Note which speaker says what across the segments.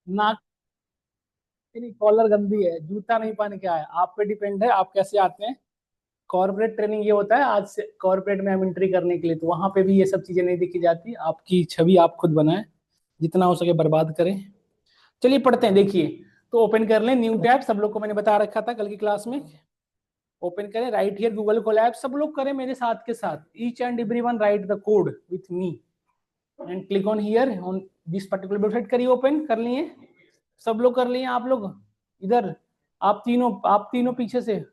Speaker 1: नाक नहीं, कॉलर गंदी है, जूता नहीं पहन के आया, आप पे डिपेंड है आप कैसे आते हैं। कॉर्पोरेट ट्रेनिंग ये होता है, आज से कॉर्पोरेट में हम एंट्री करने के लिए, तो वहां पे भी ये सब चीजें नहीं दिखी जाती, आपकी छवि आप खुद बनाएं, जितना हो सके बर्बाद करें। चलिए पढ़ते हैं, देखिए। तो ओपन कर लें न्यू टैब, सब लोग को मैंने बता रखा था कल की क्लास में। ओपन करें, राइट हियर गूगल कोलैब, सब लोग करें मेरे साथ के साथ, each and everyone right the code with me and click on here on this particular website. करिए, ओपन कर लिए, सब लोग कर लिए, आप लोग इधर, आप तीनों पीछे से,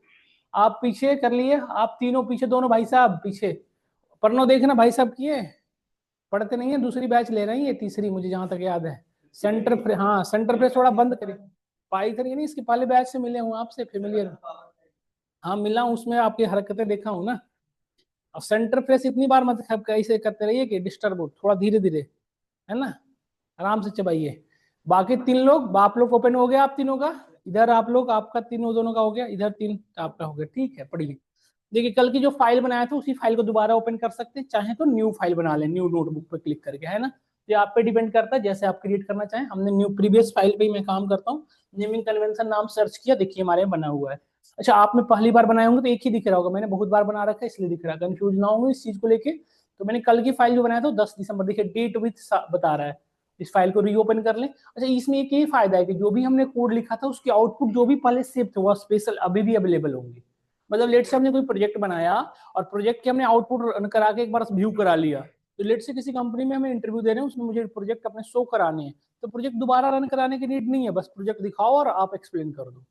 Speaker 1: आप पीछे कर लिए, आप तीनों पीछे, दोनों भाई साहब पीछे, पढ़ना देखना भाई साहब किए, पढ़ते नहीं है, दूसरी बैच ले रही है, तीसरी मुझे जहां तक याद है। हाँ सेंटर प्रेस थोड़ा बंद करिए, पाइथन ये नहीं, इसके पहले बैच से मिले हूँ आपसे फेमिलियर, हाँ मिला हूँ, उसमें आपकी हरकतें देखा हूँ ना। अब सेंटर प्रेस इतनी बार मत कैसे करते रहिए कि डिस्टर्ब हो, थोड़ा धीरे धीरे, है ना, आराम से चबाइए। बाकी तीन लोग, आप लोग ओपन हो गया आप तीनों का, इधर आप लोग, आपका तीनों दोनों का हो गया, इधर तीन आपका हो गया, ठीक है पढ़िए। देखिए कल की जो फाइल बनाया था उसी फाइल को दोबारा ओपन कर सकते हैं, चाहे तो न्यू फाइल बना लें, न्यू नोटबुक पे क्लिक करके, है ना। ये आप पे डिपेंड करता है जैसे आप क्रिएट करना चाहें, हमने न्यू प्रीवियस फाइल पे ही मैं काम करता हूँ। नेमिंग कन्वेंशन नाम सर्च किया, देखिए हमारे यहाँ बना हुआ है। अच्छा, आप में पहली बार बनाए होंगे तो एक ही दिख रहा होगा, मैंने बहुत बार बना रखा है इसलिए दिख रहा है, कंफ्यूज ना होंगे इस चीज को लेके। तो मैंने कल की फाइल जो बनाया था 10 दिसंबर, देखिए डेट विथ बता रहा है, इस फाइल को रीओपन कर लें। अच्छा, इसमें एक यही फायदा है कि जो भी हमने कोड लिखा था उसके आउटपुट जो भी पहले सेव थे वो स्पेशल अभी भी अवेलेबल होंगे। मतलब लेट से हमने कोई प्रोजेक्ट बनाया और प्रोजेक्ट के हमने आउटपुट रन करा के एक बार व्यू करा लिया, तो लेट से किसी कंपनी में हमें इंटरव्यू दे रहे हैं, उसमें मुझे प्रोजेक्ट अपने शो कराने हैं, तो प्रोजेक्ट दोबारा रन कराने की नीड नहीं है, बस प्रोजेक्ट दिखाओ और आप एक्सप्लेन कर दो।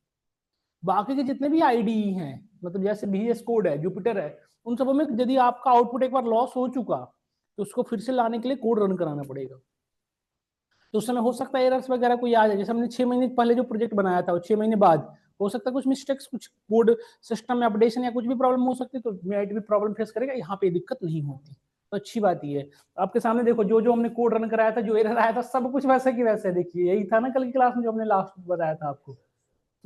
Speaker 1: बाकी के जितने भी आईडीई हैं, मतलब जैसे VS कोड है, जुपिटर है, उन सबों में यदि आपका आउटपुट एक बार लॉस हो चुका तो उसको फिर से लाने के लिए कोड रन कराना पड़ेगा। तो उस समय हो सकता है एरर्स वगैरह कोई आ जाए, जैसे हमने 6 महीने पहले जो प्रोजेक्ट बनाया था, 6 महीने बाद हो सकता है कुछ मिस्टेक्स, कुछ कोड सिस्टम में अपडेशन या कुछ भी प्रॉब्लम हो सकती है, तो मिट भी प्रॉब्लम फेस करेगा, यहाँ पे दिक्कत नहीं होती। तो अच्छी बात ये है, आपके सामने देखो जो जो हमने कोड रन कराया था, जो एरर आया था, सब कुछ वैसे की वैसे, देखिए यही था ना कल की क्लास में जो हमने लास्ट बताया था आपको,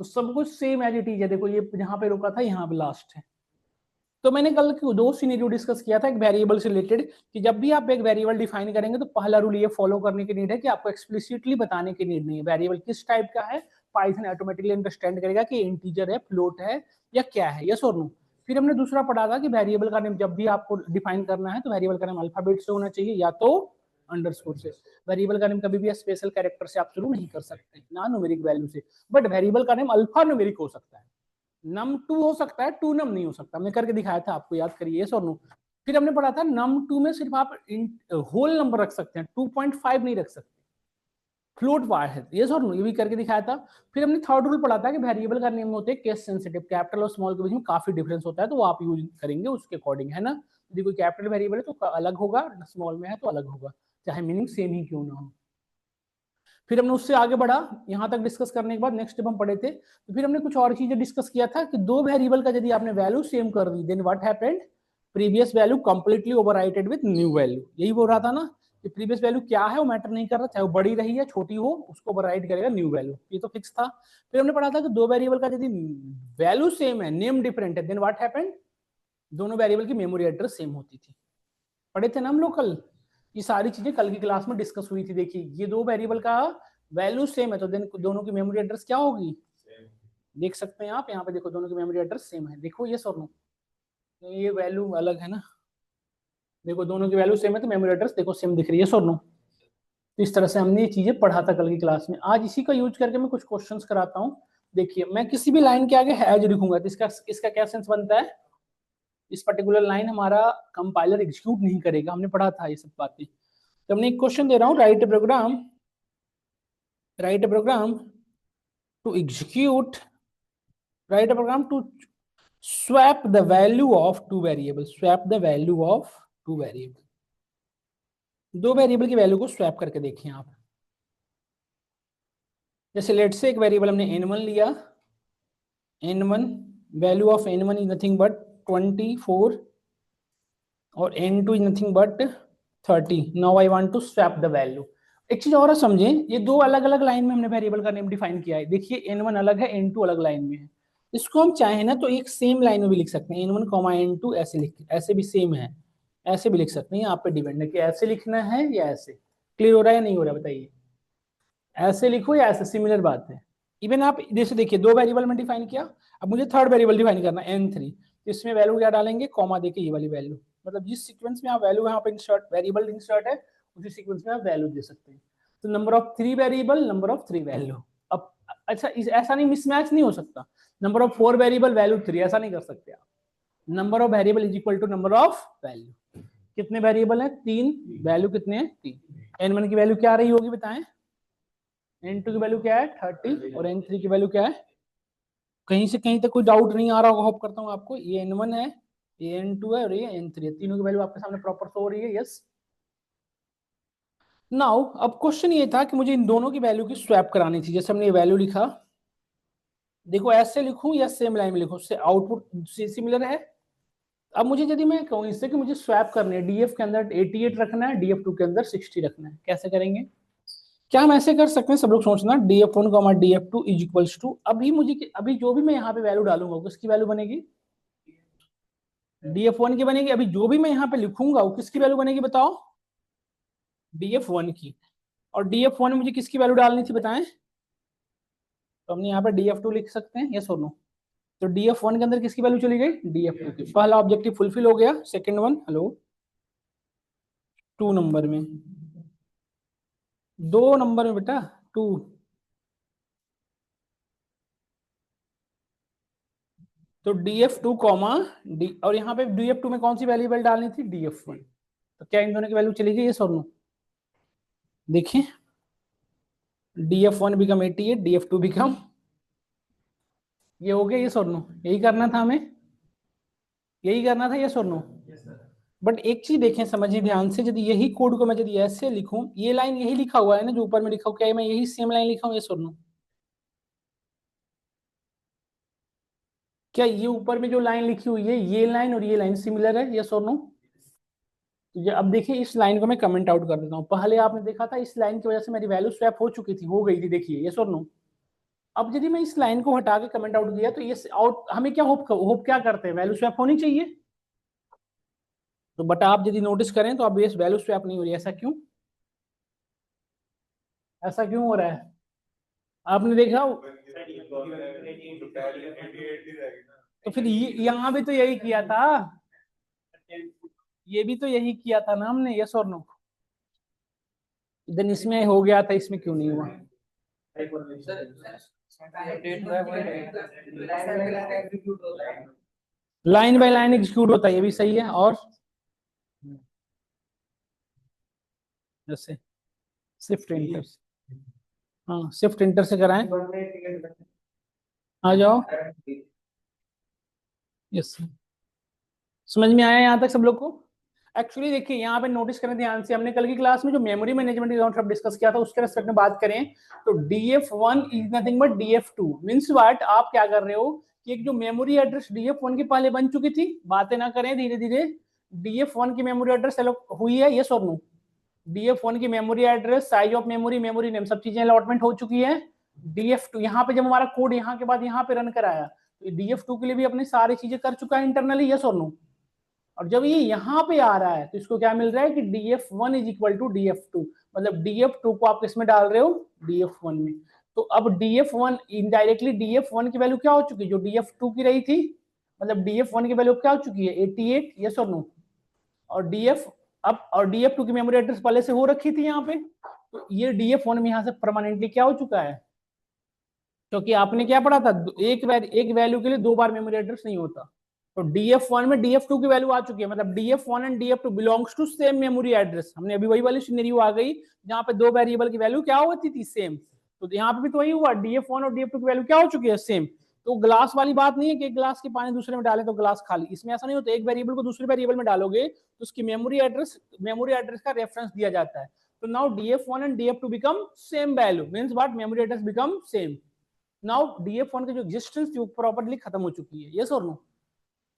Speaker 1: तो सब कुछ सेम एज इट इज है। देखो ये जहाँ पे रुका था यहाँ पे लास्ट है। तो मैंने कल दो सिनेरियो डिस्कस किया था एक वेरिएबल से रिलेटेड, कि जब भी आप एक वेरिएबल डिफाइन करेंगे तो पहला रूल ये फॉलो करने की नीड है कि आपको एक्सप्लिसिटली बताने की नीड नहीं है वेरिएबल किस टाइप का है। पाइथन ऑटोमेटिकली अंडरस्टैंड करेगा कि इंटीजर है, फ्लोट है, या क्या है, यस और नो। फिर हमने दूसरा पढ़ा था कि वेरिएबल का नेम जब भी आपको डिफाइन करना है तो वेरिएबल का नेम अल्फाबेट से होना चाहिए या तो अंडरस्कोर से। वेरिएबल का नेम कभी भी स्पेशल कैरेक्टर से आप शुरू नहीं कर सकते, ना न्यूमेरिक वैल्यू से, बट वेरिएबल का नेम अल्फा न्यूमेरिक हो सकता है, नम टू हो सकता है, टू नम नहीं हो सकता, हमने करके दिखाया था आपको, याद करिए, यस और नो। फिर हमने पढ़ा था नम टू में सिर्फ आप होल नंबर रख सकते हैं, 2.5 नहीं रख सकते, फ्लोट वार है, यस और नो, ये भी करके दिखाया था। फिर हमने थर्ड रूल पढ़ा था कि वेरिएबल का नेम होते हैं केस सेंसिटिव, कैपिटल और स्मॉल के बीच में काफी डिफरेंस होता है, तो वो आप यूज करेंगे उसके अकॉर्डिंग, है ना। यदि कोई कैपिटल वेरिएबल है तो अलग होगा, स्मॉल में है तो अलग होगा, चाहे मीनिंग सेम ही क्यों ना हो। फिर हमने उससे आगे बढ़ा, यहां तक डिस्कस करने के बाद नेक्स्ट जब हम पढ़े थे, तो फिर हमने कुछ और चीजें डिस्कस किया था कि दो वेरिएबल का यदि आपने वैल्यू सेम कर दी, then what happened, previous value completely overwrited with new value, यही बोल रहा था ना कि प्रीवियस वैल्यू क्या है वो मैटर नहीं कर रहा, चाहे वो बड़ी रही है छोटी हो, उसको ओवरराइट करेगा न्यू वैल्यू, ये तो फिक्स था। फिर हमने पढ़ा था कि दो वेरिएबल का यदि वैल्यू सेम है, नेम डिफरेंट है, देन व्हाट हैपेंड, दोनों वेरिएबल की मेमोरी एड्रेस सेम होती थी। पढ़े थे ना हम लोग कल, ये सारी चीजें कल की क्लास में डिस्कस हुई थी। देखिए ये दो वेरिएबल का वैल्यू सेम है तो देन दोनों की मेमोरी एड्रेस क्या होगी, देख सकते हैं आप यहाँ पे, देखो दोनों की मेमोरी एड्रेस सेम है, देखो ये और नो, तो ये वैल्यू अलग है ना, देखो दोनों की वैल्यू सेम है तो मेमोरी एड्रेस देखो सेम दिख रही है, और नो। तो इस तरह से हमने ये चीजें पढ़ा था कल की क्लास में, आज इसी का यूज करके मैं कुछ क्वेश्चंस कराता हूँ। देखिए मैं किसी भी लाइन के आगे हैज लिखूंगा तो इसका क्या सेंस बनता है, इस पर्टिकुलर लाइन हमारा कंपाइलर एग्जीक्यूट नहीं करेगा, हमने पढ़ा था ये सब बातें। तो हमने एक क्वेश्चन दे रहा हूँ, write a program to execute, write a program to swap the value of two variables, swap the value of two variables, दो वेरिएबल की वैल्यू को स्वैप करके देखें आप। जैसे लेट से एक वेरिएबल हमने n1 लिया, n1 value of n1 is nothing but 24 और n2 is nothing but 30। Now I want to swap the value. एक चीज और समझें, ये दो अलग अलग लाइन में हमने वेरिएबल का नेम डिफाइन किया है, देखिए n1 अलग है, n2 अलग लाइन में है। इसको हम चाहे ना तो एक सेम लाइन में भी लिख सकते हैं, n1 कॉमा n2 ऐसे लिख, ऐसे भी सेम है, ऐसे भी लिख सकते हैं, आप पे डिपेंड है कि ऐसे लिखना है या ऐसे। क्लियर हो रहा है या नहीं हो रहा है बताइए। ऐसे लिखो या ऐसे, सिमिलर बात है। इवन आप जैसे देखिए, दो वेरिएबल में डिफाइन किया, अब मुझे थर्ड वेरिएबल डिफाइन करना है n3, तो इसमें वैल्यू क्या डालेंगे, कॉमा देके ये वाली वैल्यू, मतलब जिस सीक्वेंस में आप वैल्यू यहाँ पे इंसर्ट, वेरिएबल इंसर्ट है, उसी सीक्वेंस में आप वैल्यू दे सकते हैं। तो number of 3 variable, number of 3 value. अब अच्छा, ऐसा नहीं, मिसमैच नहीं हो सकता, नंबर ऑफ 4 वेरिएबल वैल्यू 3, ऐसा नहीं कर सकते आप। Number of variable is equal to number of value. कितने वेरिएबल है, 3, वैल्यू कितने हैं, 3। n1 की वैल्यू क्या आ रही होगी बताएं, n2 की वैल्यू क्या है 30, और n3 की वैल्यू क्या है, कहीं से कहीं तक कोई डाउट नहीं आ रहा होगा, होप करता हूँ आपको। ये n1 है, ये n2 है, और ये n3 है, तीनों की वैल्यू आपके सामने प्रॉपर शो हो रही है, यस। नाउ अब क्वेश्चन ये था कि मुझे इन दोनों की वैल्यू की स्वैप करानी थी। जैसे हमने ये वैल्यू लिखा, देखो ऐसे लिखूं या सेम लाइन में लिखूं, उससे आउटपुट सिमिलर है। अब मुझे यदि मैं कहूँ इससे कि मुझे स्वैप करनी है, डीएफ के अंदर 88 रखना है, डीएफ टू के अंदर 60 रखना है, कैसे करेंगे? क्या हम ऐसे कर सकते हैं, सब लोग सोचना, df1 comma df2 is equals to, अभी मुझे, अभी जो भी मैं यहाँ पे वैल्यू डालूंगा किसकी वैल्यू बनेगी, df1 की बनेगी। अभी जो भी मैं यहाँ पे लिखूंगा वो किसकी वैल्यू बनेगी बताओ, df1 की। और df1 में मुझे किसकी वैल्यू डालनी थी बताएं, तो हमने यहाँ पे df2 लिख सकते हैं, यस और नो। तो df1 के अंदर किसकी वैल्यू चली गई, df2 की। पहला ऑब्जेक्टिव फुलफिल हो गया। सेकंड वन, हेलो, 2 नंबर में, 2 नंबर में बेटा, 2। तो df2 कॉमा डी, और यहाँ पे df2 में कौन सी वेरिएबल डालनी थी, df1। तो क्या इन दोनों की वैल्यू चली गई, ये और नो? देखिए, df1 बिकम 88, df2 बिकम, ये हो गया, ये और नो? यही करना था हमें, यही करना था, ये और नो? बट एक चीज देखें, समझिए ध्यान से, यदि यही कोड को मैं यदि ऐसे लिखूं, ये लाइन यही लिखा हुआ है ना जो ऊपर में लिखा हुआ, क्या मैं यही सेम लाइन लिखा हूं, ये और नो? क्या ये ऊपर में जो लाइन लिखी हुई है, ये लाइन और ये लाइन सिमिलर है, यस और नो? तो ये अब देखिए, इस लाइन को मैं कमेंट आउट कर देता हूँ। पहले आपने देखा था, इस लाइन की वजह से मेरी वैल्यू स्वैप हो चुकी थी, हो गई थी, देखिए, यस और नो? अब यदि मैं इस लाइन को हटा के कमेंट आउट किया, तो ये आउट, हमें क्या होप, होप क्या करते हैं, वैल्यू स्वैप होनी चाहिए। तो बट आप यदि नोटिस करें तो अब ये वैल्यू स्वैप नहीं हो रही, ऐसा क्यों, ऐसा क्यों हो रहा है, आपने देखा? तो फिर यहाँ भी तो यही किया था, ये भी तो यही किया था ना हमने, यस और नो? देन इसमें हो गया था, इसमें क्यों नहीं हुआ? लाइन बाय लाइन एग्जीक्यूट होता है, ये भी सही है। और जैसे शिफ्ट इंटर, हाँ शिफ्ट इंटर से कराएं, आ जाओ, यस। समझ में आया यहाँ तक सब लोग को? एक्चुअली देखिए, यहाँ पे नोटिस करें ध्यान से, हमने कल की क्लास में जो मेमोरी मैनेजमेंट अकाउंट डिस्कस किया था, उसके रेस्पेक्ट में बात करें तो df1 is nothing but df2 means what, आप क्या कर रहे हो कि एक जो मेमोरी एड्रेस df1 की पहले बन चुकी थी, बातें ना करें धीरे धीरे, df1 की मेमोरी एड्रेस हुई है, यस और नो? df1 की memory address, size of memory, memory name, सब चीजें अलॉटमेंट हो चुकी है। df2 यहाँ पे जब हमारा कोड यहाँ के बाद यहाँ पे रन कराया, तो df2 के लिए भी अपनी सारी चीजें कर चुका है इंटरनली, यस और नो? और जब ये यहाँ पे आ रहा है तो इसको क्या मिल रहा है कि df1 is equal to df2, मतलब df2 को आप किसमें डाल रहे हो, df1 में। तो अब df1 इनडायरेक्टली df1 की वैल्यू क्या हो चुकी है, जो df2 की रही थी, मतलब df1 की वैल्यू क्या हो चुकी है, 88, यस और नो? और df, अब और df2 की मेमोरी एड्रेस पहले से हो रखी थी यहाँ पे, तो ये df1 में यहाँ से परमानेंटली क्या हो चुका है, क्योंकि आपने क्या पढ़ा था, एक वैल्यू के लिए 2 बार मेमोरी एड्रेस नहीं होता। तो df1 में df2 की वैल्यू आ चुकी है, मतलब df1 and df2 belongs to same memory address. हमने अभी वही वाली सिनेरियो आ गई जहां पे 2 वेरिएबल की वैल्यू क्या होती थी, सेम। तो यहाँ पे भी तो वही हुआ, df1 और df2 की वैल्यू क्या हो चुकी है, सेम। तो ग्लास वाली बात नहीं है कि एक ग्लास के पानी दूसरे में डाले तो ग्लास खाली, इसमें ऐसा नहीं होता। एक वेरिएबल को दूसरे वेरिएबल में डालोगे तो उसकी मेमोरी एड्रेस का रेफरेंस दिया जाता है। तो now df1 and df2 become same value, means what, memory address become same. Now df1 की जो एग्जिस्टेंस थी वो प्रॉपर्ली खत्म हो चुकी है, यस और नो?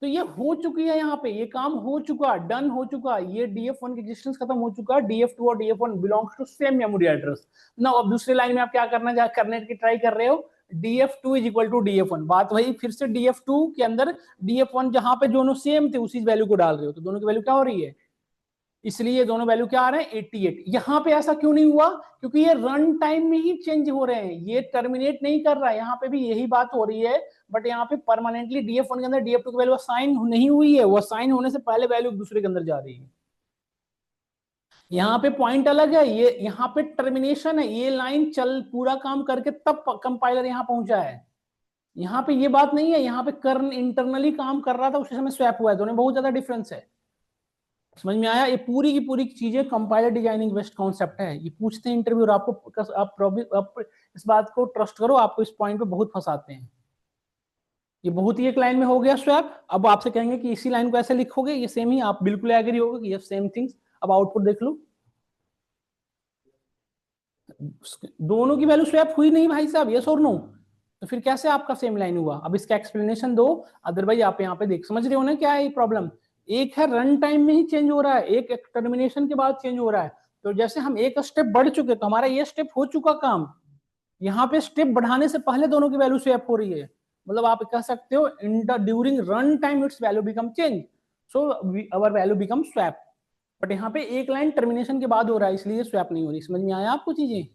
Speaker 1: तो ये हो चुकी है, यहाँ पे ये काम हो चुका, डन हो चुका, ये df1 की एग्जिस्टेंस खत्म हो चुका, df2 और df1 belongs to same memory address. Now अब दूसरी लाइन में आप क्या करने की ट्राई कर रहे हो, df2 is equal to df1, बात वही फिर से, df2 के अंदर df1 जहां पे दोनों सेम थे उसी वैल्यू को डाल रहे हो, तो दोनों की वैल्यू क्या हो रही है, इसलिए ये दोनों वैल्यू क्या आ रहे हैं 88। यहाँ पे ऐसा क्यों नहीं हुआ, क्योंकि ये रन टाइम में ही चेंज हो रहे हैं, ये टर्मिनेट नहीं कर रहा है। यहाँ पे भी यही बात हो रही है, बट यहाँ पे परमानेंटली DF1 के अंदर DF2 की वैल्यू असाइन नहीं हुई है, वो असाइन होने से पहले वैल्यू दूसरे के अंदर जा रही है। यहाँ पे पॉइंट अलग है, ये यहाँ पे टर्मिनेशन है, ये लाइन चल पूरा काम करके तब कंपाइलर यहाँ पहुंचा है। यहाँ पे ये बात नहीं है, यहाँ पे कर्न इंटरनली काम कर रहा था उसी समय स्वैप हुआ है, दोनों बहुत ज्यादा डिफरेंस है। समझ में आया? ये पूरी की पूरी चीजें कंपाइलर डिजाइनिंग बेस्ट कॉन्सेप्ट है। ये पूछते हैं इंटरव्यू, आप इस बात को ट्रस्ट करो, आपको इस पॉइंट पे बहुत फंसाते हैं। ये बहुत ही एक लाइन में हो गया स्वैप। अब आपसे कहेंगे कि इसी लाइन को ऐसे लिखोगे, ये सेम ही, आप बिल्कुल एग्री होगा कि ये सेम थिंग्स। अब आउटपुट देख लो, दोनों की वैल्यू स्वैप हुई नहीं भाई साहब, यस और नो? तो फिर कैसे आपका सेम लाइन हुआ? अब इसका एक्सप्लेनेशन दो, अदरवाइज आप यहाँ पे देख समझ रहे हो ना क्या है ये प्रॉब्लम। एक है रन टाइम में ही चेंज हो रहा है, एक टर्मिनेशन के बाद चेंज हो रहा है। तो जैसे हम एक स्टेप बढ़ चुके, तो हमारा ये स्टेप हो चुका काम, यहाँ पे स्टेप बढ़ाने से पहले दोनों की वैल्यू स्वैप हो रही है। मतलब आप कह सकते हो in the during run time it's value become change, so our value become swap. But यहाँ पे एक लाइन टर्मिनेशन के बाद हो रहा है, इसलिए स्वैप नहीं हो रही। समझ में आया आपको चीजें?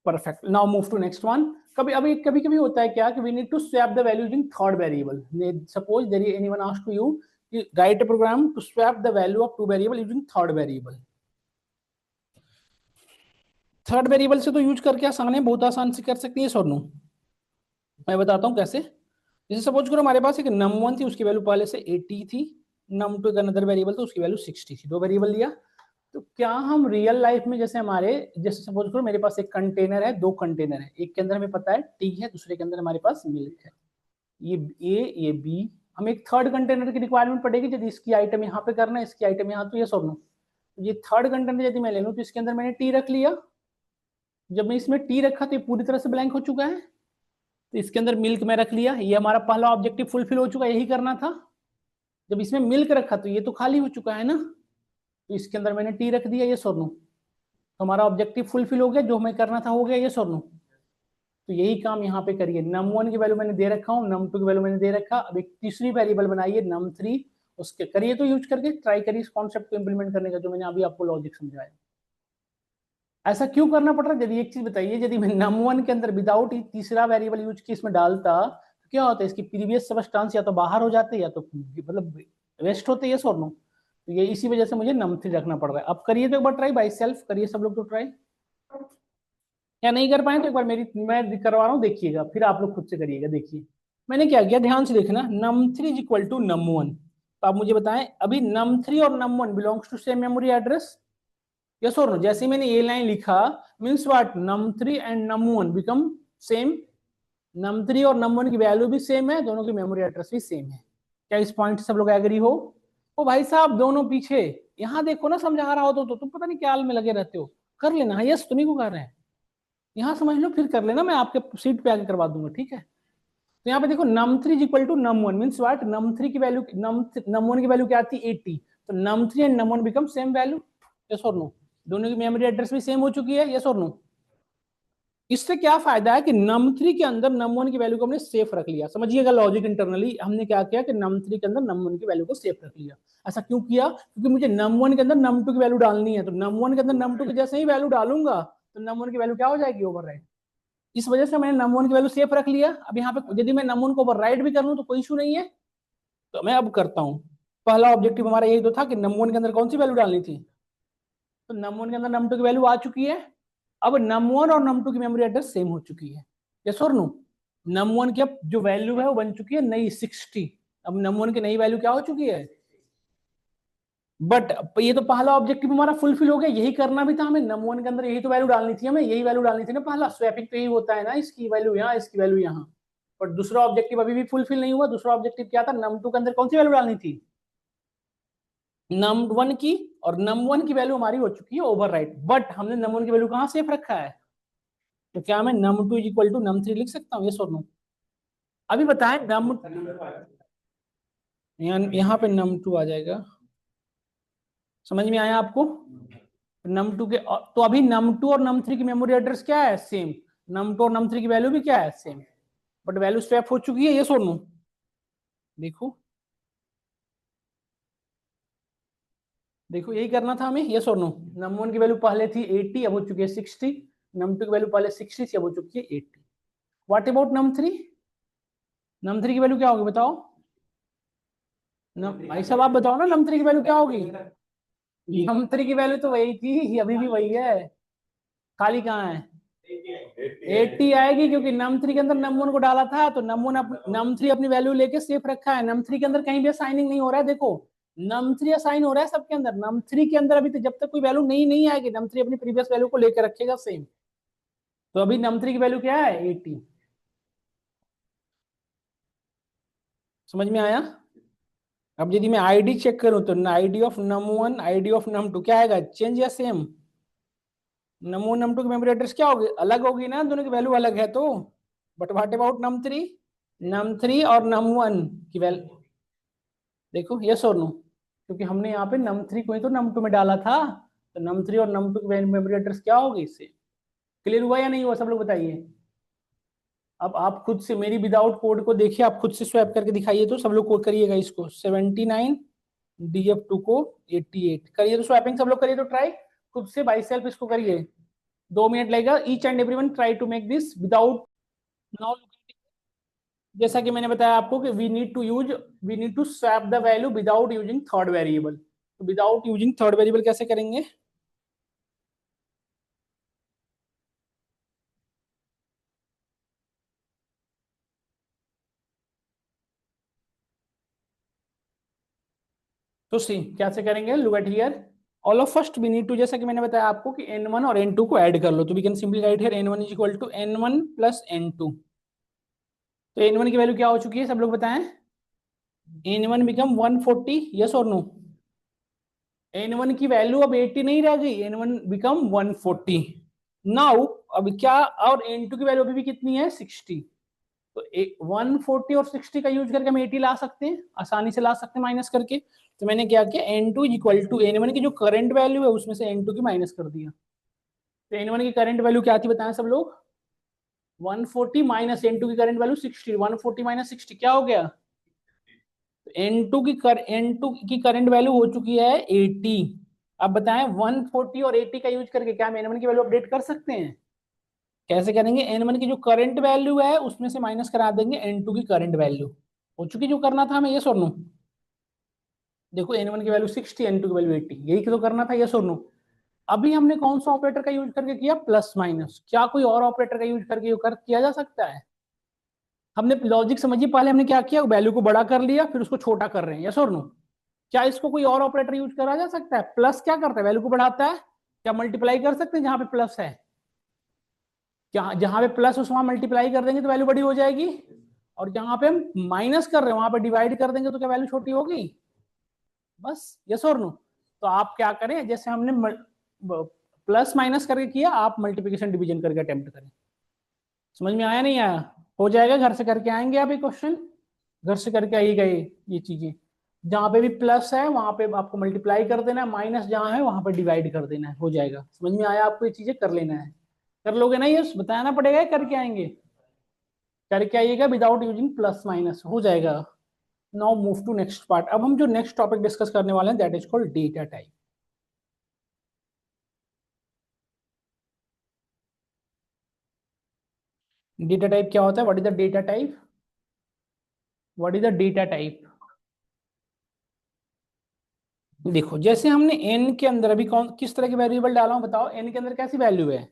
Speaker 1: Perfect. Now move to next one. कभी कभी होता है क्या कि we need to swap the value using third variable. Suppose there is anyone asked to you write a program to swap the value of two variable using third variable. Third variable से तो use करके आसान है, बहुत आसान से कर सकती है सोनू। मैं बताता हूँ कैसे। जैसे सपोज करो हमारे पास एक num1 थी, उसकी वैल्यू पहले से 80 थी, num2 एक अनदर वेरिएबल था, उसकी वैल्यू 60 थी, दो वेरिएबल लिया। तो क्या हम रियल लाइफ में जैसे हमारे, जैसे सपोज करो मेरे पास एक कंटेनर है, दो कंटेनर है, एक के अंदर हमें पता है टी है, दूसरे के अंदर हमारे पास मिल्क है, ये ए ये बी। हम एक थर्ड कंटेनर की रिक्वायरमेंट पड़ेगी, यदि इसकी आइटम यहाँ पे करना है, इसकी आइटम यहाँ, तो ये सोनो। ये थर्ड कंटेनर यदि मैं ले लूँ, तो इसके अंदर मैंने टी रख लिया। जब मैं इसमें टी रखा तो ये पूरी तरह से ब्लैंक हो चुका है। तो इसके अंदर मिल्क में रख लिया, ये हमारा पहला ऑब्जेक्टिव फुलफिल हो चुका है, यही करना था। जब इसमें मिल्क रखा तो ये तो खाली हो चुका है ना, तो इसके अंदर मैंने टी रख दिया, ये सोनो। तो हमारा ऑब्जेक्टिव फुलफिल हो गया, जो हमें करना था हो गया, ये सोनो। तो यही काम यहाँ पे करिए। num1 की वैल्यू मैंने दे रखा हूँ, num2 की वैल्यू मैंने दे रखा। अब एक तीसरी वेरिएबल बनाइए num3, उसके करिए, तो यूज करके ट्राई करिए इस कॉन्सेप्ट को इंप्लीमेंट करने का, जो मैंने अभी आपको लॉजिक समझाया। ऐसा क्यों करना पड़ रहा है? यदि एक चीज बताइए, यदि मैं num1 के अंदर विदाउट तीसरा वेरिएबल यूज की इसमें डालता, तो क्या होता है, इसकी प्रीवियस सबस्टांस या तो बाहर हो जाते, या तो मतलब वेस्ट होते, ये और नो। तो ये इसी वजह से मुझे num3 रखना पड़ रहा है। अब करिए तो एक बार ट्राई, बाई सेल्फ करिए सब लोग, तो ट्राई। या नहीं कर पाए तो एक बार मैं करवा रहा हूँ, देखिएगा, फिर आप लोग खुद से करिएगा। देखिए मैंने क्या किया, ध्यान से देखना, num3 is equal to num1। तो आप मुझे बताएं, अभी num3 और num1 belongs to same memory address, yes और नो? जैसे मैंने ये लाइन लिखा, means what, num3 and num1 become same. num3 और num1 की वैल्यू भी सेम है, दोनों की मेमोरी एड्रेस भी सेम है। क्या इस पॉइंट से सब लोग एग्री हो? ओ भाई साहब दोनों पीछे, यहाँ देखो ना, समझा रहा हो तो तुम पता नहीं क्या हाल में लगे रहते हो। कर लेना, यस तुम्ही को कर रहे हैं, यहाँ समझ लो, फिर कर लेना, मैं आपके सीट पे आके करवा दूंगा, ठीक है? तो यहाँ पे देखो num3 is equal to num1, means what, num3 की वैल्यू num1 की वैल्यू क्या आती है 80, तो num3 and num1 become same value, yes और नो? दोनों की मेमोरी एड्रेस भी सेम हो चुकी है, यस और नो? इससे क्या फायदा है कि num3 के अंदर num1 की वैल्यू को हमने सेफ रख लिया। समझिएगा लॉजिक, इंटरनली हमने क्या किया कि num3 के अंदर num1 की वैल्यू को सेफ रख लिया। ऐसा क्यों किया? क्योंकि मुझे num1 के अंदर num2 की वैल्यू डालनी है, तो num1 के अंदर num2 की जैसे ही वैल्यू डालूंगा, तो num1 की वैल्यू क्या हो जाएगी, ओवरराइट। इस वजह से मैंने num1 की वैल्यू सेफ रख लिया। अब यहाँ पे यदि मैं num1 को ओवरराइट भी कर लूं तो कोई इशू नहीं है। तो मैं अब करता हूँ, पहला ऑब्जेक्टिव हमारा यही तो था कि num1 के अंदर कौन सी वैल्यू डालनी थी, तो num1 के अंदर num2 की वैल्यू आ चुकी है। अब num1 और num2 की मेमोरी एड्रेस सेम हो चुकी है, यस और नो? num1 की अब जो वैल्यू है वो बन चुकी है नई 60। अब num1 की नई वैल्यू क्या हो चुकी है, बट ये तो पहला ऑब्जेक्टिव हमारा फुलफिल हो गया, यही करना भी था हमें। num1 के अंदर यही तो वैल्यू डालनी थी, हमें यही वैल्यू डालनी थी ना, पहला स्वैपिंग तो यही होता है ना, इसकी वैल्यू यहाँ, इसकी वैल्यू यहाँ। बट दूसरा ऑब्जेक्टिव अभी भी फुलफिल नहीं हुआ। दूसरा ऑब्जेक्टिव क्या था, num2 के अंदर कौन सी वैल्यू डालनी थी, num1 की, और num1 की वैल्यू हमारी हो चुकी है ओवरराइट, बट हमने num1 की वैल्यू कहाँ सेफ रखा है, तो क्या मैं num2 is equal to num3 लिख सकता हूँ, यस और नो? अभी बताएं num, यहाँ पे num2 आ जाएगा, समझ में आया आपको? num2 के, तो अभी num2 और num3 की मेमोरी एड्रेस क्या है, सेम। num2 और num3 की वैल्यू भी क्या है, सेम, बट वैल्यू स्वैप हो चुकी है, यस और नो? देखो देखो यही करना था हमें, यस और नो। num1 की वैल्यू पहले थी 80, अब हो चुकी है 60। num2 की वैल्यू पहले 60 थी, अब हो चुकी है 80। What about num3? num3 की वैल्यू क्या होगी बताओ? भाई साहब आप बताओ ना, num3 की वैल्यू क्या होगी? num3 की वैल्यू तो वही थी, अभी भी वही है। खाली कहाँ है? 80 आएगी, क्योंकि num3 के अंदर num1 को डाला था, तो num3 अपनी वैल्यू लेके सेफ रखा है। num3 के अंदर कहीं भी असाइनिंग नहीं हो रहा है, देखो num3 असाइन हो रहा है सबके अंदर। num3 के अंदर अभी तो जब तक कोई वैल्यू नई नहीं आएगी, num3 अपनी प्रीवियस वैल्यू को लेकर रखेगा सेम। तो अभी num3 की वैल्यू क्या है? 80। समझ में आया? अब यदि मैं आईडी चेक करूं तो ID of num1, ID of num2 क्या आएगा? चेंज या सेम? num1 num2 की मेमोरी एड्रेस क्या होगी? अलग होगी ना, दोनों की वैल्यू अलग है तो। But what about num3? num3 और num1 की वैल्यू देखो, यस और नो। क्योंकि हमने यहाँ पे num3 को ही तो num2 में डाला था, तो num3 और num2 की मेमोरी एड्रेस क्या होगी इससे? क्लियर हुआ या नहीं हुआ, सब लोग बताइए। अब आप खुद से मेरी विदाउट कोड को देखिए, आप खुद से स्वैप करके दिखाइए, तो सब लोग कोड करिएगा इसको। 79 DF2 को 88 करिए, तो स्वैपिंग सब लोग करिए, तो ट्राई खुद से बाई सेल्फ इसको करिए। 2 मिनट लगेगा। Each and everyone try to make this without now. जैसा कि मैंने बताया आपको कि we need to swap the value without using third variable. तो विदाउट यूजिंग थर्ड वेरिएबल कैसे करेंगे? तो सी कैसे करेंगे? Look at here. All of first we need to, जैसा कि मैंने बताया आपको कि n1 और n2 को ऐड कर लो, तो we can simply write here n1 is equal to n1 plus n2। तो n1 की वैल्यू क्या हो चुकी है, सब लोग बताएं? n1 बिकम 140, यस और नो? n1 की वैल्यू अब 80 नहीं रह गई, n1 बिकम 140 नाउ। अब क्या, और n2 की वैल्यू अभी भी कितनी है? 60। तो 140 और 60 का यूज करके हम 80 ला सकते हैं, आसानी से ला सकते हैं माइनस करके। तो मैंने क्या किया, n2 इक्वल टू n1 की जो करंट वैल्यू है उसमें से n2 की माइनस कर दिया। तो n1 की करंट वैल्यू क्या थी बताएं सब लोग? 140 माइनस n2 की करंट वैल्यू 60। 140 माइनस 60 क्या हो गया? n2 की करंट वैल्यू हो चुकी है 80। अब बताएं 140 और 80 का यूज करके क्या हम n1 की वैल्यू अपडेट कर सकते हैं? कैसे करेंगे? n1 की जो करंट वैल्यू है उसमें से माइनस करा देंगे n2 की करंट वैल्यू। हो चुकी जो करना था हमें, यस और नो? देखो n1 की वैल्यू 60, n2 की वैल्यू 80, यही तो करना था, यस और नो? अभी हमने कौन सा ऑपरेटर का यूज करके किया? Plus minus. क्या कोई और ऑपरेटर का यूज करके किया जा सकता है? हमने लॉजिक समझिए, पहले हमने क्या किया, वैल्यू को बड़ा कर लिया, फिर उसको छोटा कर रहे हैं, यस और नो? क्या इसको कोई और ऑपरेटर यूज करा जा सकता है? प्लस क्या करता है? वैल्यू को बढ़ाता है। क्या मल्टीप्लाई कर सकते हैं जहां पे प्लस है? क्या जहां पे प्लस उस वहां मल्टीप्लाई कर देंगे तो वैल्यू बड़ी हो जाएगी, और जहां पे हम माइनस कर रहे हैं वहां पे डिवाइड कर देंगे तो क्या वैल्यू छोटी होगी? बस, यस और नो? तो आप क्या करें, जैसे हमने प्लस माइनस करके किया, आप मल्टीप्लिकेशन डिवीजन करके अटेम्प्ट करें। समझ में आया नहीं आया? हो जाएगा, घर से करके आएंगे आप ये क्वेश्चन, घर से करके आइएगा ये चीजें। जहां पे भी प्लस है वहां पे आपको मल्टीप्लाई कर देना है, माइनस जहां है वहां पे डिवाइड कर देना है, हो जाएगा। समझ में आया आपको? ये चीजें कर लेना है। कर लोगे ना? ये बताना पड़ेगा, करके आएंगे, करके आइएगा विदाउट यूजिंग प्लस माइनस, हो जाएगा। Now move to next part. अब हम जो नेक्स्ट टॉपिक डिस्कस करने वाले हैं that is called data type. Data type क्या होता है? What is the data type? What is the data type? देखो जैसे हमने n के अंदर अभी कौन किस तरह के वेरिएबल डाला हूं बताओ? n के अंदर कैसी वैल्यू है?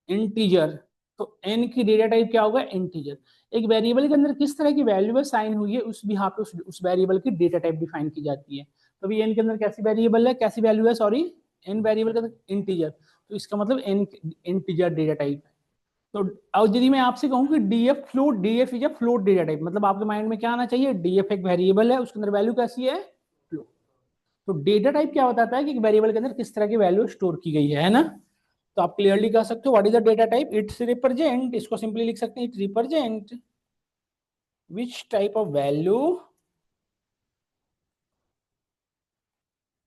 Speaker 1: इंटीजर। तो n की डेटा टाइप क्या होगा? इंटीजर। एक वेरिएबल के अंदर किस तरह की वैल्यू है साइन हुई है, उस यहाँ पे उस वेरिएबल की डेटा टाइप डिफाइन की जाती है। तो अभी n के अंदर कैसी वेरिएबल है, कैसी वैल्यू है, सॉरी, n वेरिएबल के अंदर इंटीजर, तो इसका मतलब n इंटीजर डेटा टाइप है। तो अब यदि मैं आपसे कहूं कि DF is a float data type, मतलब आपके माइंड में क्या आना चाहिए? डीएफ एक वेरिएबल है, उसके अंदर वैल्यू कैसी है? फ्लोट। तो डेटा टाइप क्या बताता है कि वेरिएबल के अंदर किस तरह की वैल्यू स्टोर की गई है ना? तो आप क्लियरली कह सकते हो what is the data type? It's represent, इसको सिंपली लिख सकते हैं, it represent which type of value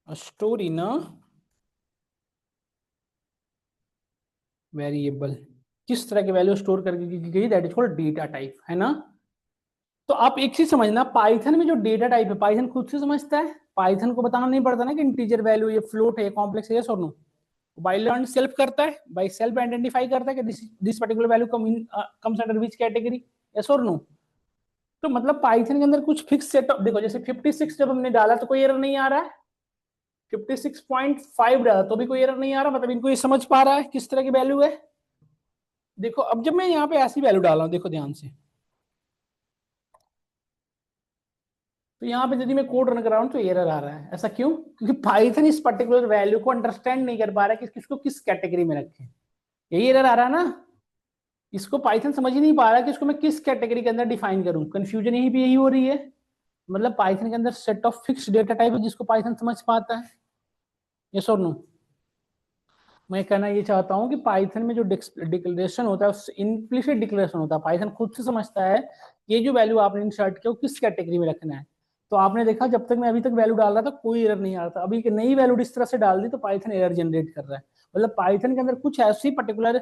Speaker 1: store in a variable. किस तरह की वैल्यू स्टोर करके की गई, that is called data type, है ना? तो आप एक चीज समझना, पाइथन में जो डेटा टाइप है पाइथन खुद से समझता है, पाइथन को बताना नहीं पड़ता ना कि इंटीजर वैल्यू ये फ्लोट है, कॉम्प्लेक्स है, यस और नो। बाय लर्न सेल्फ करता है, बाय सेल्फ आइडेंटिफाई करता है कि this particular value comes under which category, yes और नो। तो मतलब पाइथन के अंदर कुछ फिक्स सेटअप, देखो जैसे 56 जब हमने डाला तो कोई एरर नहीं आ रहा है, 56.5 डाला तो भी कोई एरर नहीं आ रहा, मतलब इनको ये समझ पा रहा है किस तरह की वैल्यू है। देखो अब जब मैं यहाँ पे ऐसी वैल्यू डाल रहा हूँ, देखो ध्यान से, तो यहाँ पे यदि मैं कोड रन कर रहा हूँ तो एरर आ रहा है, ऐसा क्यों? क्योंकि पाइथन इस पर्टिकुलर वैल्यू को अंडरस्टैंड नहीं कर पा रहा है कि किसको किस कैटेगरी में रखें, यही एरर आ रहा है ना। इसको पाइथन समझ ही नहीं पा रहा कि इसको मैं किस कैटेगरी के अंदर डिफाइन करूं, कंफ्यूजन यही भी यही हो रही है। मतलब पाइथन के अंदर set of fix data type है जिसको पाइथन समझ पाता है, यस और नो। मैं कहना ये चाहता हूं कि पाइथन में जो डिक्लेरेशन होता है इम्प्लिसिट डिक्लेरेशन होता है, पाइथन खुद से समझता है ये जो वैल्यू आपने इंसर्ट किया वो किस कैटेगरी में रखना है। तो आपने देखा जब तक मैं अभी तक वैल्यू डाल रहा था कोई एरर नहीं आ रहा था, अभी एक नई वैल्यू इस तरह से डाल दी तो पाइथन एरर जनरेट कर रहा है। मतलब पाइथन के अंदर कुछ ऐसी पर्टिकुलर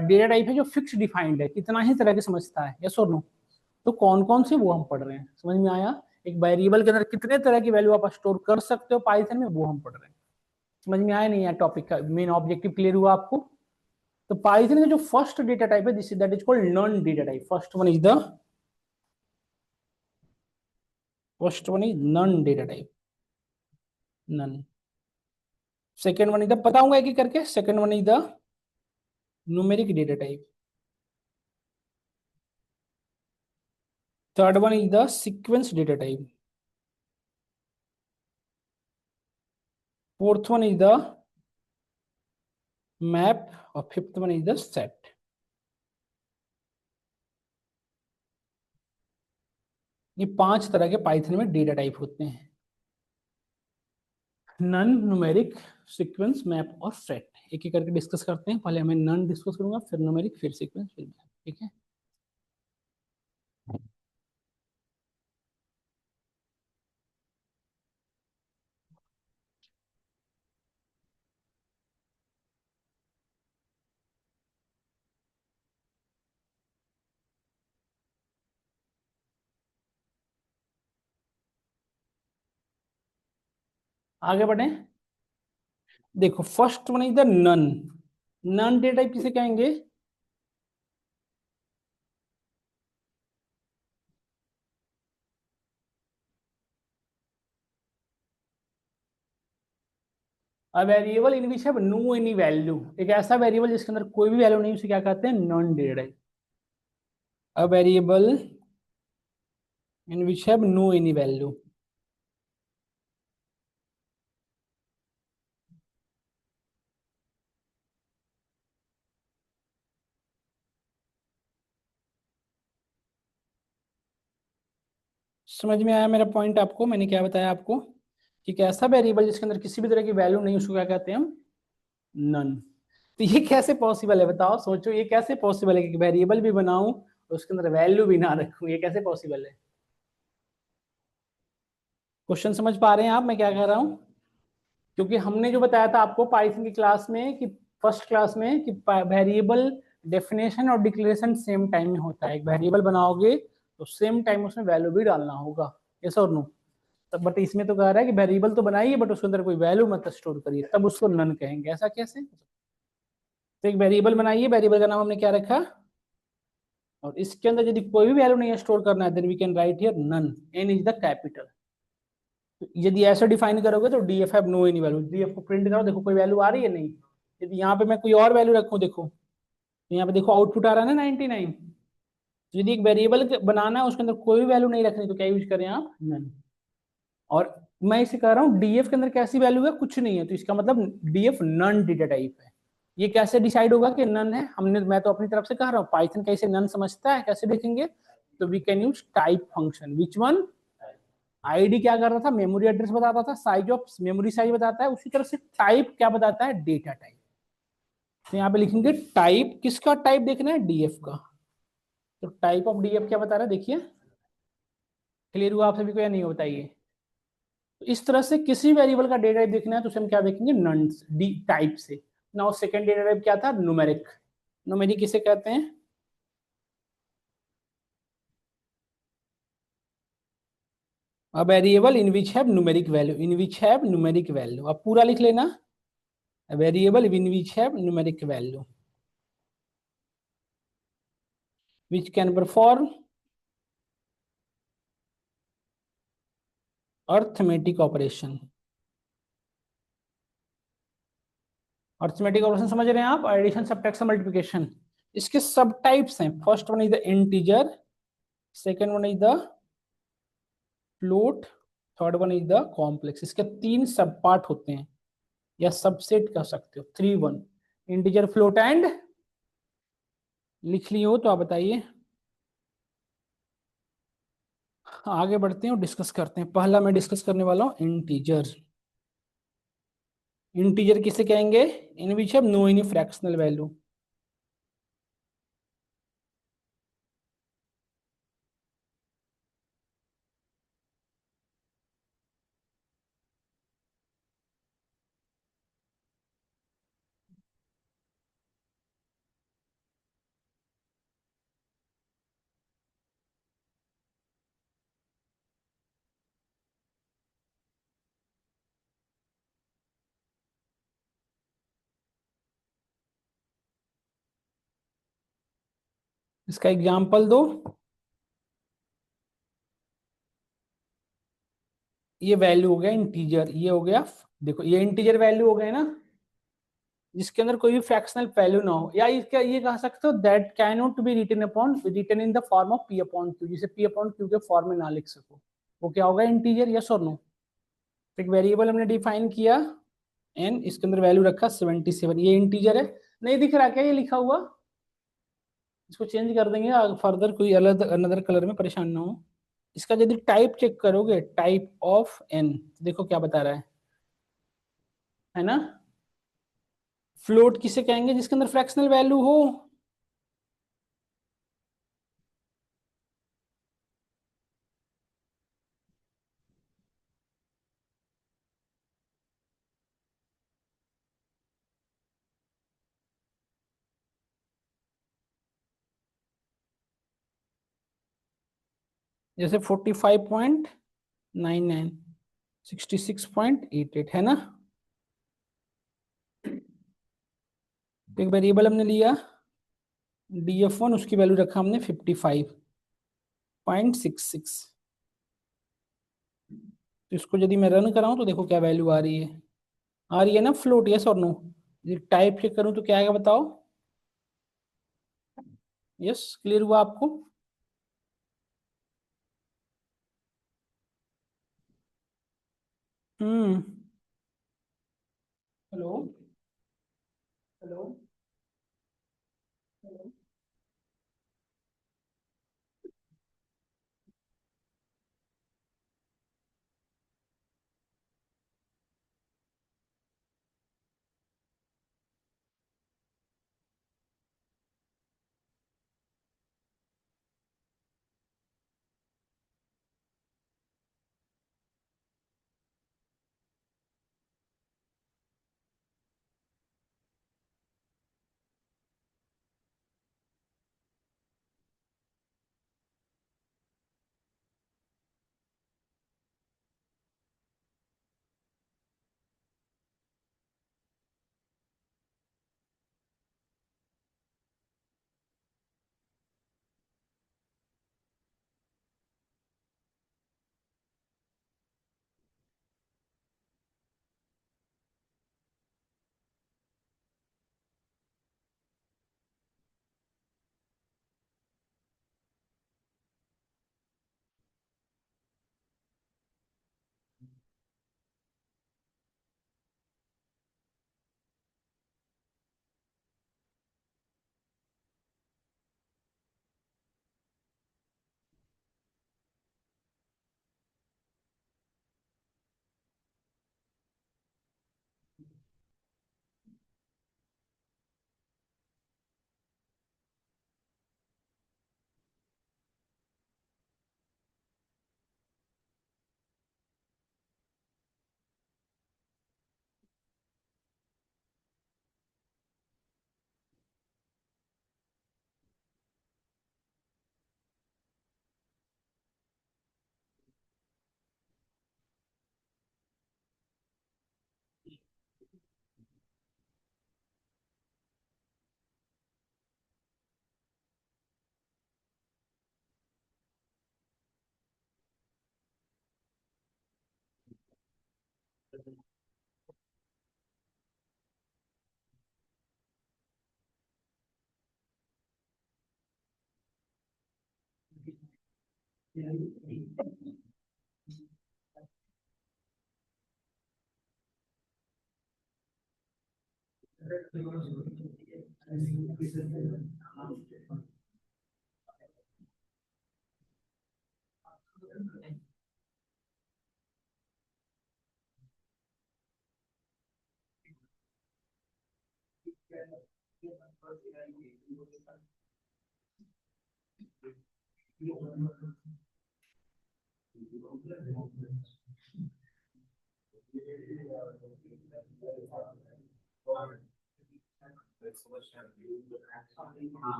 Speaker 1: डेटा टाइप है जो फिक्स डिफाइंड है, कितना ही तरह के समझता है, यस और नो। तो कौन कौन से वो हम पढ़ रहे हैं, समझ में आया? एक वेरिएबल के अंदर कितने तरह की वैल्यू आप स्टोर कर सकते हो पाइथन में, वो हम पढ़ रहे हैं। समझ में आया नहीं? है टॉपिक का मेन ऑब्जेक्टिव क्लियर हुआ आपको? तो पाइथन का जो फर्स्ट डेटा टाइप है this that is called none data type. First one is none data type, none. Second one is the, बताऊंगा एक एक करके। Second one is the numeric data type. Third one is the sequence data type. Fourth one is the map और fifth one is the set. ये पांच तरह के Python में डेटा टाइप होते हैं, नन, न्यूमेरिक, सीक्वेंस, मैप और set. एक एक करके डिस्कस करते हैं। पहले मैं नन डिस्कस करूंगा, फिर न्यूमेरिक, फिर सीक्वेंस, फिर मैप, ठीक है। आगे बढ़े। देखो first one is the none. None data type किसे कहेंगे? A variable in which have no any value. एक ऐसा वेरिएबल जिसके अंदर कोई भी वैल्यू नहीं, उसे क्या कहते हैं? None data type. A variable in which have no any value. समझ में आया मेरा पॉइंट आपको? मैंने क्या बताया आपको कि एक ऐसा वेरिएबल जिसके अंदर किसी भी तरह की वैल्यू नहीं, उसको क्या कहते हैं हम? नन। तो ये कैसे पॉसिबल है बताओ, सोचो ये कैसे पॉसिबल है कि वेरिएबल भी बनाऊं और उसके अंदर वैल्यू भी ना रखूं, ये कैसे पॉसिबल है? क्वेश्चन समझ पा रहे हैं आप मैं क्या कह रहा हूं? क्योंकि हमने जो बताया था आपको पाइथन की क्लास में कि फर्स्ट क्लास में कि वेरिएबल डेफिनेशन और डिक्लेरेशन सेम टाइम में होता है। एक वेरिएबल बनाओगे तो सेम टाइम उसमें वैल्यू भी डालना होगा, यस और नो। बट इसमें तो कह रहा है कि वेरिएबल तो बनाइए बट उसके अंदर कोई वैल्यू मत स्टोर करिए, तब उसको नन कहेंगे। ऐसा कैसे? तो एक वेरिएबल बनाइए, वेरिएबल का नाम हमने क्या रखा, और इसके अंदर यदि कोई भी वैल्यू नहीं स्टोर करना है then we can write here none, N is the capital. यदि ऐसा डिफाइन करोगे तो DF have no any value, DF को प्रिंट करो, देखो कोई वैल्यू आ रही है नहीं। यदि यहाँ पे मैं कोई और वैल्यू रखूं, देखो तो यहाँ पे देखो आउटपुट आ रहा है ना 99। तो यदि एक वेरिएबल बनाना है उसके अंदर कोई वैल्यू नहीं रखनी तो क्या यूज करें आप? नन। और मैं इसे कह रहा हूँ डीएफ के अंदर कैसी वैल्यू है, कुछ नहीं है, तो इसका मतलब डीएफ नन डेटा टाइप है। ये कैसे डिसाइड होगा कि नन है? मैं तो अपनी तरफ से कह रहा हूँ, पाइथन कैसे नन समझता है कैसे देखेंगे। तो we can use type function, which one? ID क्या कर रहा था? मेमोरी एड्रेस बताता था, साइज ऑफ मेमोरी साइज बताता है, उसी तरह से टाइप क्या बताता है? Data type. तो यहाँ पे लिखेंगे टाइप, किसका टाइप देखना है? डीएफ का। तो टाइप ऑफ डीएफ क्या बता रहा है देखिए, क्लियर हुआ आप सभी को या नहीं? बताइए। तो इस तरह से किसी वेरिएबल का डेटा टाइप देखना है तो उसे हम क्या देखेंगे? नंस डी टाइप से। नाउ सेकंड डेटा टाइप क्या था? न्यूमेरिक। न्यूमेरिक किसे कहते हैं? अ variable in which have numeric value, in which have numeric value, अब पूरा लिख लेना, variable in which have numeric value which can perform arithmetic operation. Arithmetic operation समझ रहे हैं आप, एडिशन सब्ट्रैक्शन मल्टीप्लिकेशन। इसके सब टाइप्स हैं, first one is the integer, second one is the float, third one is the complex. इसके तीन सब पार्ट होते हैं या सबसेट कह सकते हो, 3 1, इंटीजर फ्लोट एंड, लिख लिए हो तो आप बताइए। आगे बढ़ते हैं और डिस्कस करते हैं। पहला मैं डिस्कस करने वाला हूँ इंटीजर। इंटीजर किसे कहेंगे, in which have no any fractional value. इसका एग्जाम्पल दो। ये वैल्यू हो गया इंटीजर, ये हो गया, देखो ये इंटीजर वैल्यू हो गए ना, जिसके अंदर कोई भी फ्रैक्शनल वैल्यू ना हो, या इसका ये कह सकते हो that can not be written upon, written in the form of P upon Q, जिसे पी अपॉन क्यू के फॉर्म में ना लिख सको, वो क्या होगा इंटीजर, यस और नो। एक वेरिएबल हमने डिफाइन किया एन, इसके अंदर वैल्यू रखा 77, ये इंटीजर है। नहीं दिख रहा क्या ये लिखा हुआ, इसको चेंज कर देंगे फर्दर, कोई अलग अनदर कलर में परेशान ना हो। इसका यदि टाइप चेक करोगे, टाइप ऑफ एन, देखो क्या बता रहा है ना। फ्लोट किसे कहेंगे, जिसके अंदर फ्रैक्शनल वैल्यू हो, जैसे 45.99, 66.88 है ना। तो एक वेरिएबल हमने लिया df1, उसकी वैल्यू रखा हमने 55.66। तो इसको यदि मैं रन कराऊं तो देखो क्या वैल्यू आ रही है, आ रही है ना फ्लोट, यस और नो। यदि टाइप चेक करूं तो क्या आएगा बताओ, यस क्लियर हुआ आपको। हम्म। Hello, hello, hello.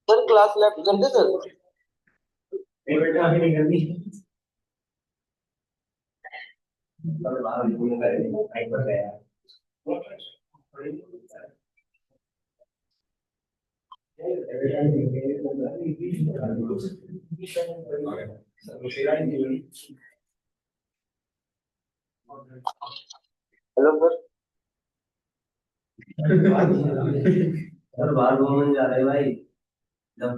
Speaker 1: Sir class left कर दे सर। Hello sir. सर बाहर घूमने जा रहे हैं भाई। जब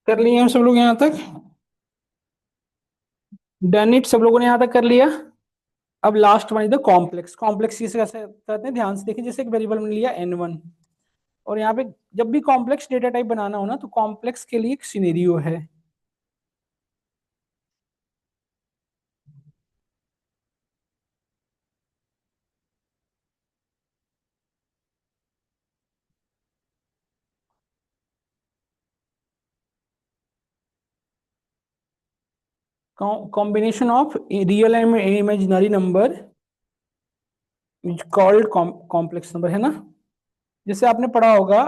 Speaker 1: कर लिए हम सब लोग यहाँ तक। डन इट, सब लोगों ने यहाँ तक कर लिया। अब last one is the complex. Complex किसे कैसे करते हैं, ध्यान से देखिए। जैसे एक वेरिएबल में लिया n1, और यहाँ पे जब भी कॉम्प्लेक्स डेटा टाइप बनाना हो ना, तो कॉम्प्लेक्स के लिए एक सिनेरियो है। Combination of real and imaginary number is called complex number, है ना। जैसे आपने पढ़ा होगा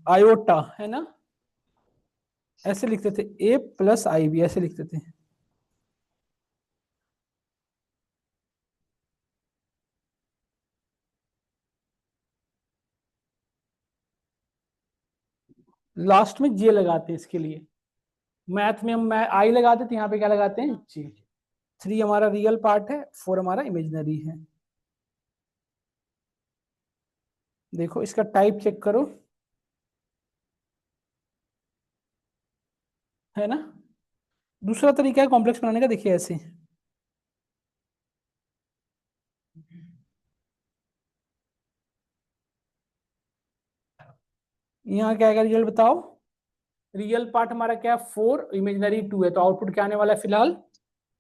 Speaker 1: आयोटा, है ना, ऐसे लिखते थे, a प्लस आई बी ऐसे लिखते थे। लास्ट में जे लगाते हैं इसके लिए। मैथ में हम आई लगाते थे, यहाँ पे क्या लगाते हैं, जे। 3 हमारा रियल पार्ट है, 4 हमारा इमेजिनरी है। देखो इसका टाइप चेक करो, है ना। दूसरा तरीका है कॉम्प्लेक्स बनाने का, देखिए ऐसे। यहाँ क्या आएगा रिजल्ट बताओ। रियल पार्ट हमारा क्या है, 4, इमेजिनरी 2 है, तो आउटपुट क्या आने वाला है फिलहाल,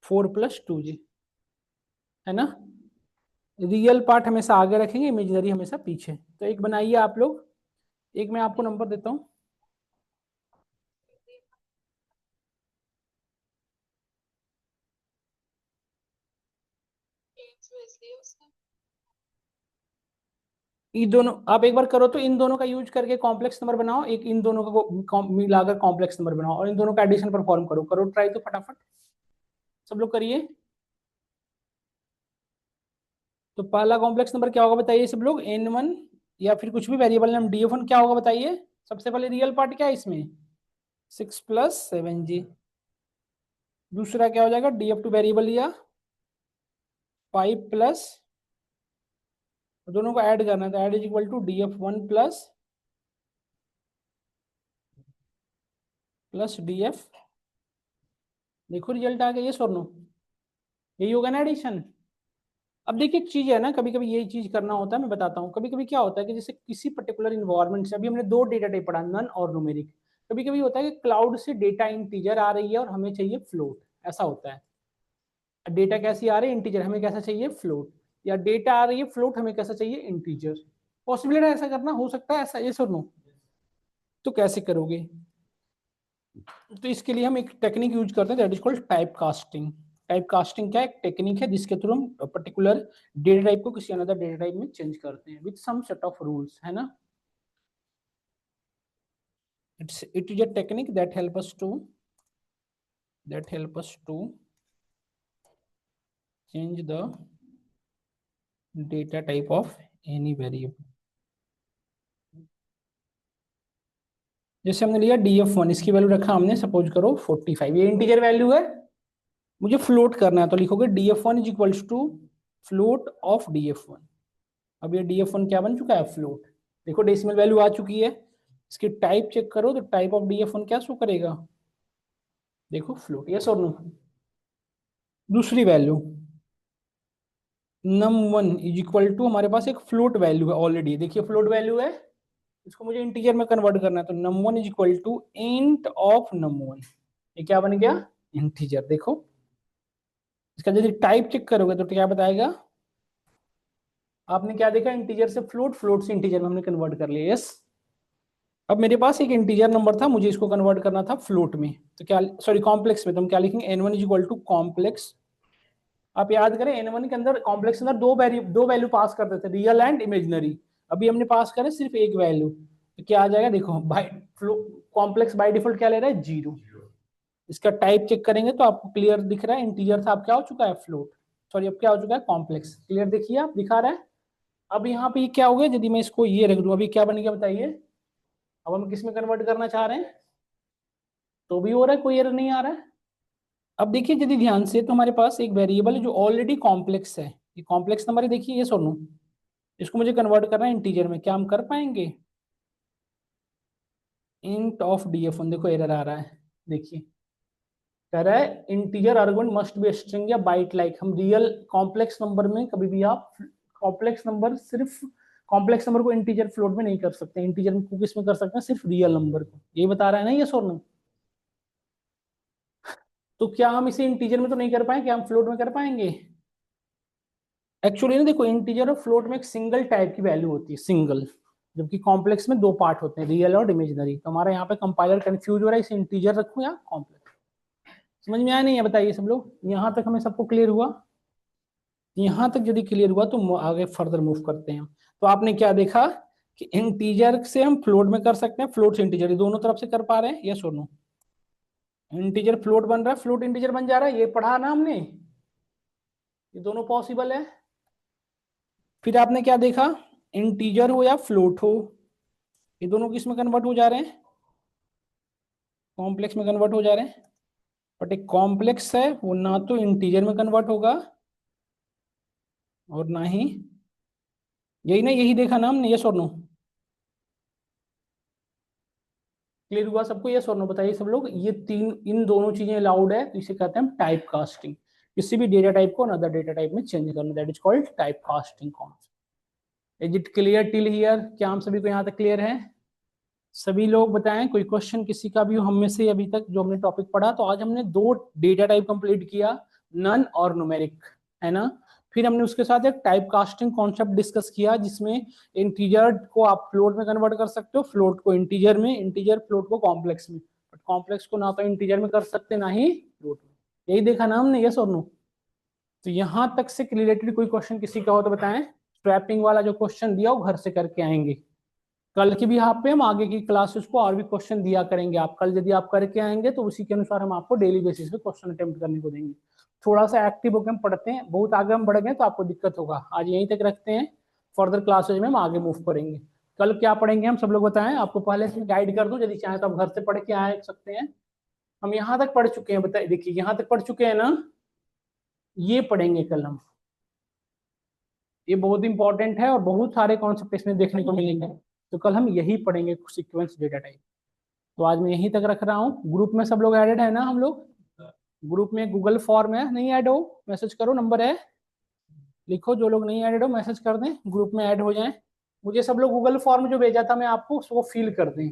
Speaker 1: 4+2 जी, है ना। रियल पार्ट हमेशा आगे रखेंगे, इमेजिनरी हमेशा पीछे। तो एक बनाइए आप लोग, एक मैं आपको नंबर देता हूँ। ये दोनों आप एक बार करो तो इन दोनों का यूज करके कॉम्प्लेक्स नंबर बनाओ, एक इन दोनों का मिलाकर कॉम्प्लेक्स नंबर बनाओ और इन दोनों का एडिशन परफॉर्म करो। करो ट्राई तो फटाफट सब लोग करिए। तो पहला कॉम्प्लेक्स नंबर क्या होगा बताइए सब लोग, n1 या फिर कुछ भी वेरिएबल नेम df1 क्या होगा बताइए। सबसे पहले रियल पार्ट क्या है इसमें, 6 + 7g। दूसरा क्या हो जाएगा, df2 वेरिएबल लिया 5 + दोनों को ऐड करना है तो add is equal to df1 plus df। देखो रिजल्ट आ गया, ये सोनो यही होगा ना एडिशन। अब देखिए एक चीज है ना, कभी कभी यही चीज करना होता है, मैं बताता हूँ। कभी कभी क्या होता है कि जैसे किसी पर्टिकुलर इन्वायरमेंट से, अभी हमने दो डेटा टाइप पढ़ा, नन और न्यूमेरिक। कभी कभी होता है कि क्लाउड से डेटा इंटीजर आ रही है और हमें चाहिए फ्लोट, ऐसा होता है। डेटा कैसी आ रही है, इंटीजर, हमें कैसा चाहिए फ्लोट। या डेटा आ रही है फ्लोट, हमें कैसा चाहिए इंटीजर। पॉसिबल है ऐसा करना, हो सकता है ऐसा, ये सुनो। तो कैसे करोगे, तो इसके लिए हम एक टेक्निक यूज करते हैं, that is called type casting. Type casting क्या एक टेक्निक है जिसके थ्रू हम पर्टिकुलर डेटा टाइप को किसी अनदर डेटा टाइप में चेंज करते हैं with some set of rules, है ना। It is a technique that help us to change the data type of any variable. जैसे हमने लिया df1, इसकी वैल्यू रखा हमने सपोज करो 45, ये इंटीजर वैल्यू है, मुझे फ्लोट करना है तो लिखोगे df1 is equals to float of df1। अब ये df1 क्या बन चुका है, फ्लोट। देखो डेसिमल वैल्यू आ चुकी है, इसकी टाइप चेक करो तो टाइप ऑफ df1 क्या शो करेगा, देखो फ्लोट, यस और नो। दूसरी value num1 is equal to, हमारे पास एक फ्लोट वैल्यू है ऑलरेडी, देखिए फ्लोट वैल्यू है, इसको मुझे इंटीजर में कन्वर्ट करना है तो num1 is equal to int of num1। ये क्या बन गया, इंटीजर। देखो इसका यदि टाइप चेक करोगे तो क्या बताएगा, आपने क्या देखा, इंटीजर से फ्लोट, फ्लोट से इंटीजर में हमने कन्वर्ट कर लिया, यस। अब मेरे पास एक इंटीजर नंबर था, मुझे इसको कन्वर्ट करना था फ्लोट में, तो क्या, सॉरी कॉम्प्लेक्स में, तो हम क्या लिखेंगे, n1 is equal to complex. आप याद करें n1 के अंदर, कॉम्प्लेक्स के अंदर दो वैल्यू पास करते थे, रियल एंड इमेजिनरी। अभी हमने पास करे सिर्फ एक वैल्यू, तो क्या आ जाएगा, देखो बाई कॉम्प्लेक्स बाय डिफॉल्ट क्या ले रहा है, 0। इसका टाइप चेक करेंगे तो आपको क्लियर दिख रहा है, इंटीजर था अब क्या हो चुका है, फ्लोट। सॉरी अब क्या हो चुका है, कॉम्प्लेक्स। क्लियर देखिए आप, दिखा रहा है। अब यहाँ पे क्या हो गया, यदि मैं इसको ये रख दूं, अभी क्या बन गया बताइए। अब हम किस में कन्वर्ट करना चाह रहे हैं, तो भी हो रहा है, कोई एरर नहीं आ रहा है। अब देखिए यदि ध्यान से, तो हमारे पास एक वेरिएबल है जो ऑलरेडी कॉम्प्लेक्स है, ये कॉम्प्लेक्स नंबर है, देखिए ये सोनू, इसको मुझे कन्वर्ट करना है इंटीजर में, क्या हम कर पाएंगे, इंट ऑफ df1। देखो एरर आ रहा है, देखिए कह रहा है integer argument must be string या बाइट लाइक। हम रियल कॉम्प्लेक्स नंबर में कभी भी आप कॉम्प्लेक्स नंबर, सिर्फ कॉम्प्लेक्स नंबर को इंटीजर फ्लोट में नहीं कर सकते, इंटीजर में किस में कर सकते हैं, सिर्फ रियल नंबर को। यही बता रहा है ना ये सोनू। तो क्या हम इसे इंटीजर में तो नहीं कर पाए, क्या हम फ्लोट में कर पाएंगे। एक्चुअली ना देखो, इंटीजर और फ्लोट में एक सिंगल टाइप की वैल्यू होती है, सिंगल, जबकि कॉम्प्लेक्स में दो पार्ट होते हैं, रियल और इमेजिनरी। तो हमारा यहाँ पे कंपाइलर कंफ्यूज हो रहा है, इसे इंटीजर रखूं या कॉम्प्लेक्स। समझ में आया नहीं है बताइए सब लोग, यहाँ तक हमें सबको क्लियर हुआ। यहाँ तक यदि क्लियर हुआ तो आगे फर्दर मूव करते हैं। तो आपने क्या देखा कि इंटीजर से हम फ्लोट में कर सकते हैं, फ्लोट से इंटीजर, दोनों तरफ से कर पा रहे हैं, यस और नो। इंटीजर फ्लोट बन रहा है, फ्लोट इंटीजर बन जा रहा है, ये पढ़ा ना हमने, ये दोनों पॉसिबल है। फिर आपने क्या देखा, इंटीजर हो या फ्लोट हो, ये दोनों किस में कन्वर्ट हो जा रहे हैं, कॉम्प्लेक्स में कन्वर्ट हो जा रहे हैं। बट एक कॉम्प्लेक्स है वो ना तो इंटीजर में कन्वर्ट होगा और ना ही, यही ना, यही देखा ना हमने, यस और नो। क्लियर हुआ सबको, यस और नो बताइए सब लोग। ये तीन, इन दोनों चीजें अलाउड है, तो इसे कहते हैं टाइप कास्टिंग। किसी भी डेटा टाइप को अनदर डेटा टाइप में चेंज करना, that is called type casting concept. Is it clear till here, क्या हम सभी को यहाँ तक क्लियर है। सभी लोग बताएं, कोई क्वेश्चन किसी का भी हो हम में से अभी तक जो हमने टॉपिक पढ़ा। तो आज हमने दो डेटा टाइप कंप्लीट किया, नन और न्यूमेरिक, है ना। फिर हमने उसके साथ एक टाइप कास्टिंग कॉन्सेप्ट डिस्कस किया, जिसमें इंटीजर को आप फ्लोट में कन्वर्ट कर सकते हो, फ्लोट को इंटीजर में, इंटीजर फ्लोट को कॉम्प्लेक्स में, बट कॉम्प्लेक्स को ना तो इंटीजर में कर सकते ना ही फ्लोट में। यही देखा ना हमने, यस और नो। तो यहां तक से रिलेटेड कोई क्वेश्चन किसी का हो तो बताएं। स्क्रैपिंग वाला जो क्वेश्चन दिया वो घर से करके आएंगे। कल की भी यहाँ पे हम आगे की क्लासेस को और भी क्वेश्चन दिया करेंगे। आप कल यदि आप करके आएंगे तो उसी के अनुसार हम आपको डेली बेसिस पे क्वेश्चन अटेम्प्ट करने को देंगे। थोड़ा सा एक्टिव होकर हम पढ़ते हैं, बहुत आगे हम बढ़ गए तो आपको दिक्कत होगा। आज यहीं तक रखते हैं, फर्दर क्लासेज में हम आगे मूव करेंगे। कल क्या पढ़ेंगे हम सब लोग बताएं, आपको पहले से गाइड कर दूं, यदि चाहें तो आप घर से पढ़ के आ सकते हैं। हम यहाँ तक पढ़ चुके हैं, बताइए, देखिए यहाँ तक पढ़ चुके हैं ना, ये पढ़ेंगे कल हम। ये बहुत इंपॉर्टेंट है और बहुत सारे कॉन्सेप्ट इसमें देखने को मिलेंगे। तो कल हम यही पढ़ेंगे, सीक्वेंस डेटा टाइप। तो आज मैं यहीं तक रख रहा हूँ। ग्रुप में सब लोग ऐडेड है ना, हम लोग ग्रुप में गूगल फॉर्म है, नहीं ऐड हो मैसेज करो, नंबर है, लिखो। जो लोग नहीं ऐडेड हो मैसेज कर दें, ग्रुप में ऐड हो जाएं। मुझे सब लोग गूगल फॉर्म जो भेजा था मैं आपको उसको फिल कर दें।